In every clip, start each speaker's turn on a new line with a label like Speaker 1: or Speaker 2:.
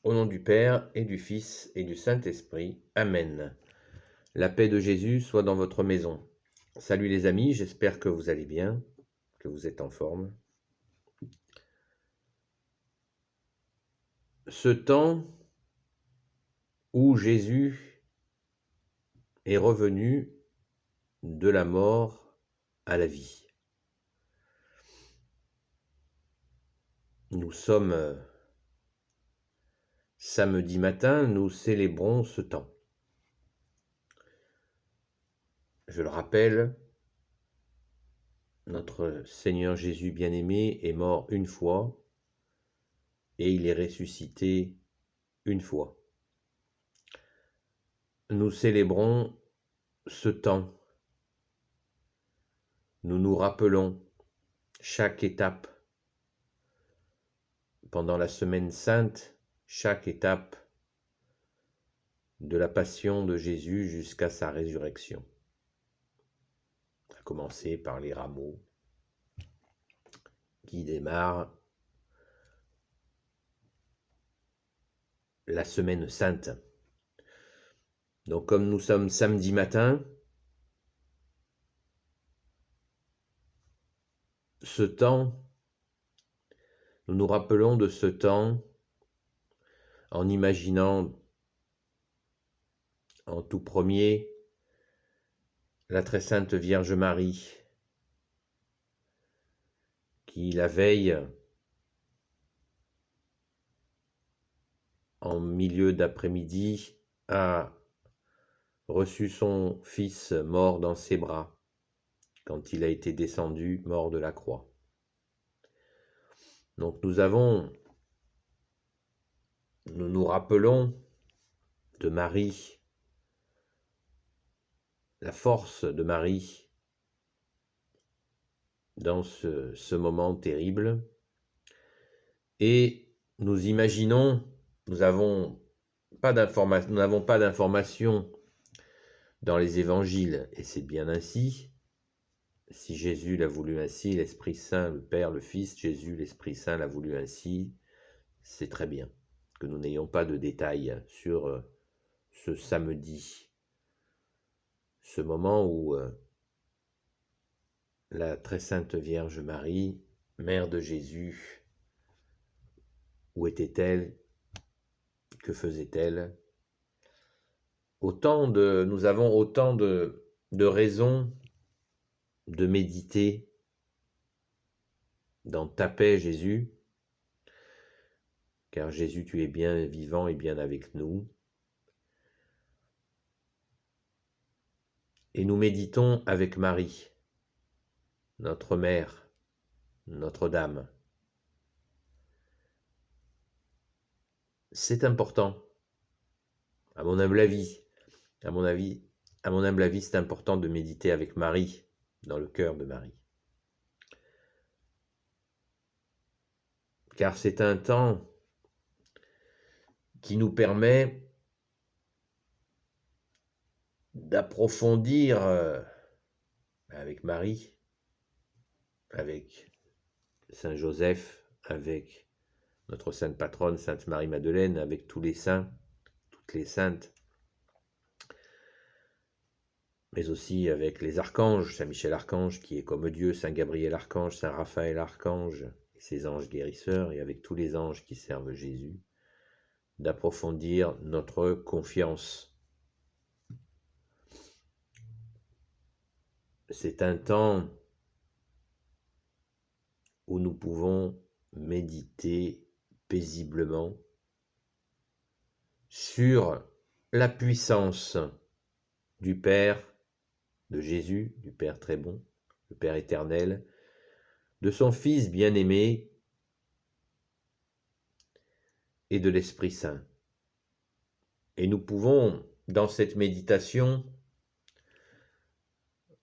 Speaker 1: Au nom du Père et du Fils et du Saint-Esprit. Amen. La paix de Jésus soit dans votre maison. Salut les amis, j'espère que vous allez bien, que vous êtes en forme. Ce temps où Jésus est revenu de la mort à la vie. Nous sommes samedi matin, nous célébrons ce temps. Je le rappelle, notre Seigneur Jésus bien-aimé est mort une fois et il est ressuscité une fois. Nous célébrons ce temps. Nous nous rappelons chaque étape pendant la semaine sainte, chaque étape de la passion de Jésus jusqu'à sa résurrection. À commencer par les rameaux qui démarrent la semaine sainte. Donc comme nous sommes samedi matin, ce temps, nous nous rappelons de ce temps en imaginant en tout premier la très sainte Vierge Marie qui la veille en milieu d'après-midi a reçu son fils mort dans ses bras quand il a été descendu mort de la croix. Donc nous nous rappelons de Marie, la force de Marie dans ce moment terrible, et nous imaginons, nous n'avons pas d'informations dans les évangiles, et c'est bien ainsi. Si Jésus l'a voulu ainsi, l'Esprit Saint, le Père, le Fils, Jésus, l'Esprit Saint l'a voulu ainsi, c'est très bien que nous n'ayons pas de détails sur ce samedi, ce moment où la très sainte Vierge Marie, mère de Jésus, où était-elle? Que faisait-elle? Nous avons autant de raisons de méditer dans ta paix, Jésus, car Jésus, tu es bien vivant et bien avec nous. Et nous méditons avec Marie, notre mère, Notre-Dame. C'est important, à mon humble avis. À mon humble avis, c'est important de méditer avec Marie, dans le cœur de Marie. Car c'est un temps qui nous permet d'approfondir avec Marie, avec Saint Joseph, avec notre sainte patronne, Sainte Marie-Madeleine, avec tous les saints, toutes les saintes, mais aussi avec les archanges, Saint Michel Archange qui est comme Dieu, Saint Gabriel Archange, Saint Raphaël Archange, et ses anges guérisseurs, et avec tous les anges qui servent Jésus, d'approfondir notre confiance. C'est un temps où nous pouvons méditer paisiblement sur la puissance du Père, de Jésus, du Père très bon, le Père éternel, de son Fils bien-aimé et de l'Esprit Saint. Et nous pouvons, dans cette méditation,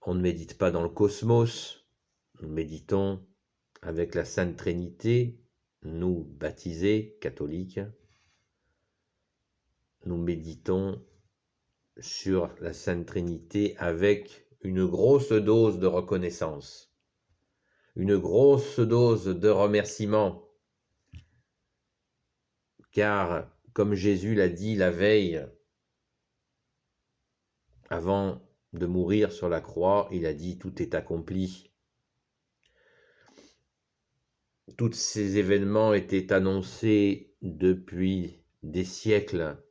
Speaker 1: on ne médite pas dans le cosmos, nous méditons avec la Sainte Trinité, nous baptisés catholiques, nous méditons sur la Sainte Trinité avec une grosse dose de reconnaissance, une grosse dose de remerciement, car comme Jésus l'a dit la veille, avant de mourir sur la croix, il a dit « Tout est accompli ». Tous ces événements étaient annoncés depuis des siècles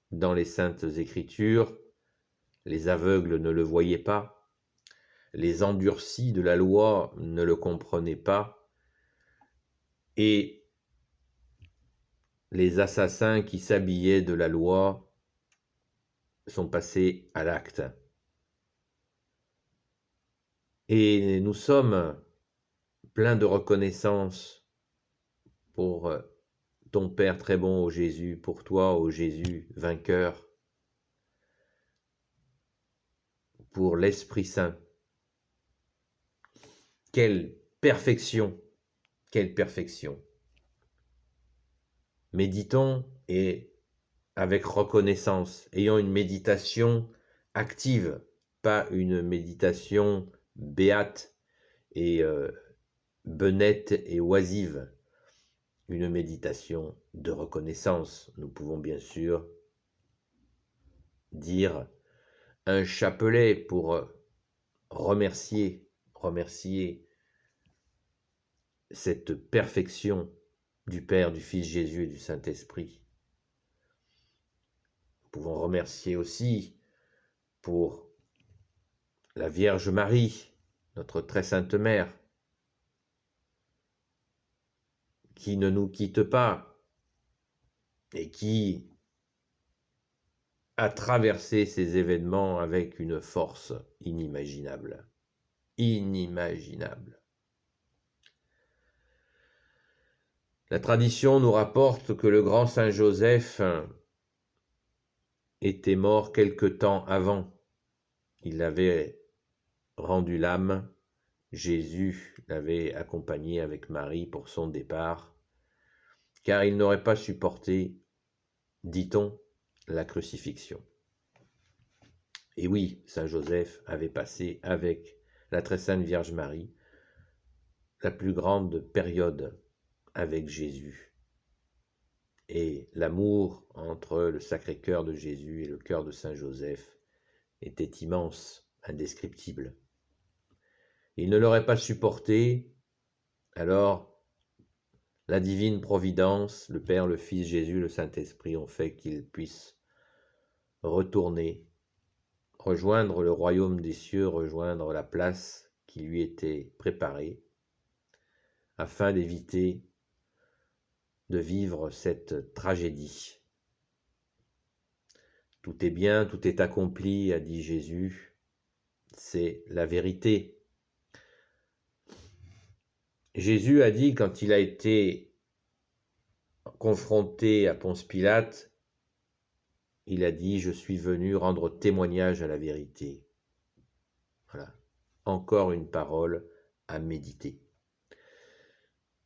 Speaker 1: dans les Saintes Écritures. Les aveugles ne le voyaient pas, les endurcis de la loi ne le comprenaient pas, et les assassins qui s'habillaient de la loi sont passés à l'acte. Et nous sommes pleins de reconnaissance pour ton Père très bon, ô Jésus, pour toi, ô Jésus, vainqueur, pour l'Esprit Saint. Quelle perfection, quelle perfection. Méditons et avec reconnaissance, ayons une méditation active, pas une méditation béate et benette et oisive, une méditation de reconnaissance. Nous pouvons bien sûr dire un chapelet pour remercier cette perfection du Père, du Fils Jésus et du Saint-Esprit. Nous pouvons remercier aussi pour la Vierge Marie, notre très sainte Mère, qui ne nous quitte pas et qui a traversé ces événements avec une force inimaginable. Inimaginable. La tradition nous rapporte que le grand Saint Joseph était mort quelque temps avant. Il avait rendu l'âme. Jésus l'avait accompagné avec Marie pour son départ, car il n'aurait pas supporté, dit-on, la crucifixion. Et oui, Saint Joseph avait passé avec la très sainte Vierge Marie la plus grande période avec Jésus. Et l'amour entre le Sacré-Cœur de Jésus et le cœur de Saint Joseph était immense, indescriptible. Il ne l'aurait pas supporté, alors la divine providence, le Père, le Fils, Jésus, le Saint-Esprit ont fait qu'il puisse retourner, rejoindre le royaume des cieux, rejoindre la place qui lui était préparée, afin d'éviter de vivre cette tragédie. Tout est bien, tout est accompli, a dit Jésus, c'est la vérité. Jésus a dit, quand il a été confronté à Ponce Pilate, il a dit « Je suis venu rendre témoignage à la vérité ». Voilà, encore une parole à méditer.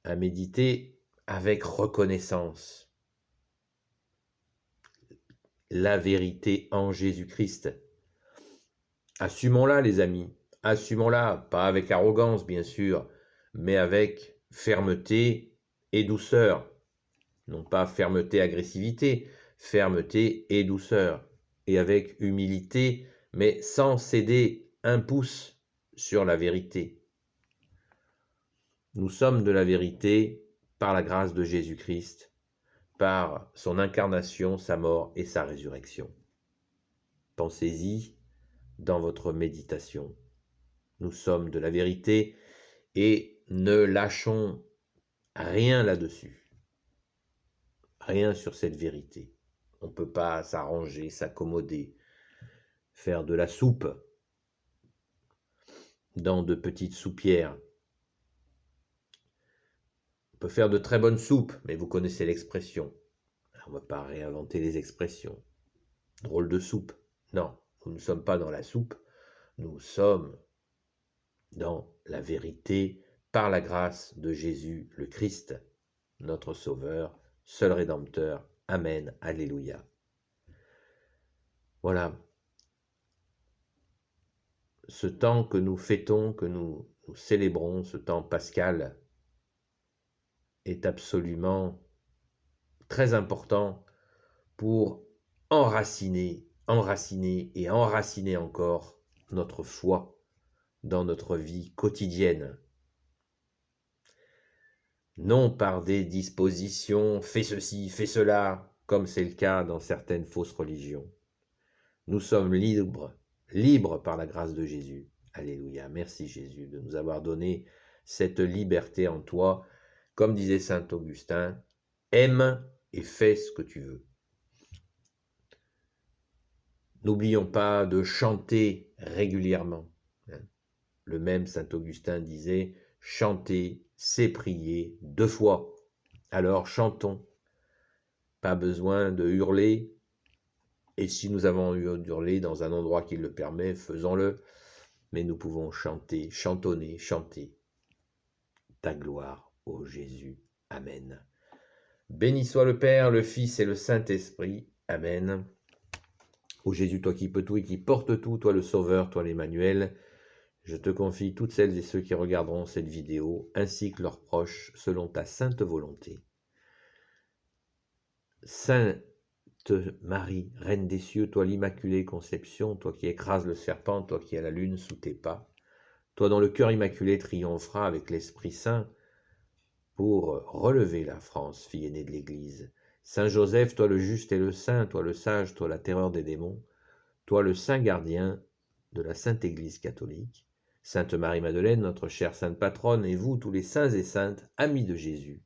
Speaker 1: À méditer avec reconnaissance. La vérité en Jésus-Christ. Assumons-la, les amis. Assumons-la, pas avec arrogance, bien sûr, mais avec fermeté et douceur. Non pas fermeté, agressivité, fermeté et douceur. Et avec humilité, mais sans céder un pouce sur la vérité. Nous sommes de la vérité par la grâce de Jésus-Christ, par son incarnation, sa mort et sa résurrection. Pensez-y dans votre méditation. Nous sommes de la vérité et ne lâchons rien là-dessus. Rien sur cette vérité. On ne peut pas s'arranger, s'accommoder, faire de la soupe dans de petites soupières. On peut faire de très bonnes soupes, mais vous connaissez l'expression. On ne va pas réinventer les expressions. Drôle de soupe. Non, nous ne sommes pas dans la soupe. Nous sommes dans la vérité par la grâce de Jésus le Christ, notre Sauveur, seul Rédempteur. Amen. Alléluia. Voilà. Ce temps que nous fêtons, que nous célébrons, ce temps pascal, est absolument très important pour enraciner et enraciner encore notre foi dans notre vie quotidienne. Non par des dispositions, fais ceci, fais cela, comme c'est le cas dans certaines fausses religions. Nous sommes libres par la grâce de Jésus. Alléluia, merci Jésus de nous avoir donné cette liberté en toi. Comme disait saint Augustin, aime et fais ce que tu veux. N'oublions pas de chanter régulièrement. Le même saint Augustin disait, chanter, c'est prier 2 fois. Alors chantons. Pas besoin de hurler. Et si nous avons eu d'hurler dans un endroit qui le permet, faisons-le. Mais nous pouvons chanter, chantonner, chanter ta gloire, ô Jésus. Amen. Béni soit le Père, le Fils et le Saint-Esprit. Amen. Ô Jésus, toi qui peux tout et qui portes tout, toi le Sauveur, toi l'Emmanuel, je te confie toutes celles et ceux qui regarderont cette vidéo, ainsi que leurs proches, selon ta sainte volonté. Sainte Marie, Reine des cieux, toi l'Immaculée Conception, toi qui écrases le serpent, toi qui as la lune sous tes pas, toi dont le cœur immaculé triomphera avec l'Esprit Saint pour relever la France, fille aînée de l'Église. Saint Joseph, toi le juste et le saint, toi le sage, toi la terreur des démons, toi le saint gardien de la Sainte Église catholique. Sainte Marie-Madeleine, notre chère sainte patronne, et vous, tous les saints et saintes, amis de Jésus.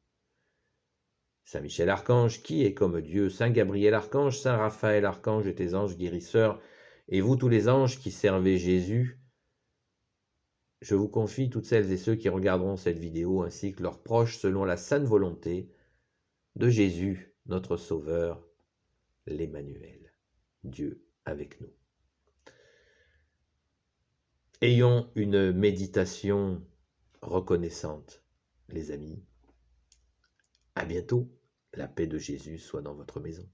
Speaker 1: Saint Michel Archange, qui est comme Dieu, Saint Gabriel Archange, Saint Raphaël Archange et tes anges guérisseurs, et vous tous les anges qui servez Jésus, je vous confie toutes celles et ceux qui regarderont cette vidéo ainsi que leurs proches selon la sainte volonté de Jésus, notre Sauveur, l'Emmanuel, Dieu avec nous. Ayons une méditation reconnaissante, les amis. À bientôt. La paix de Jésus soit dans votre maison.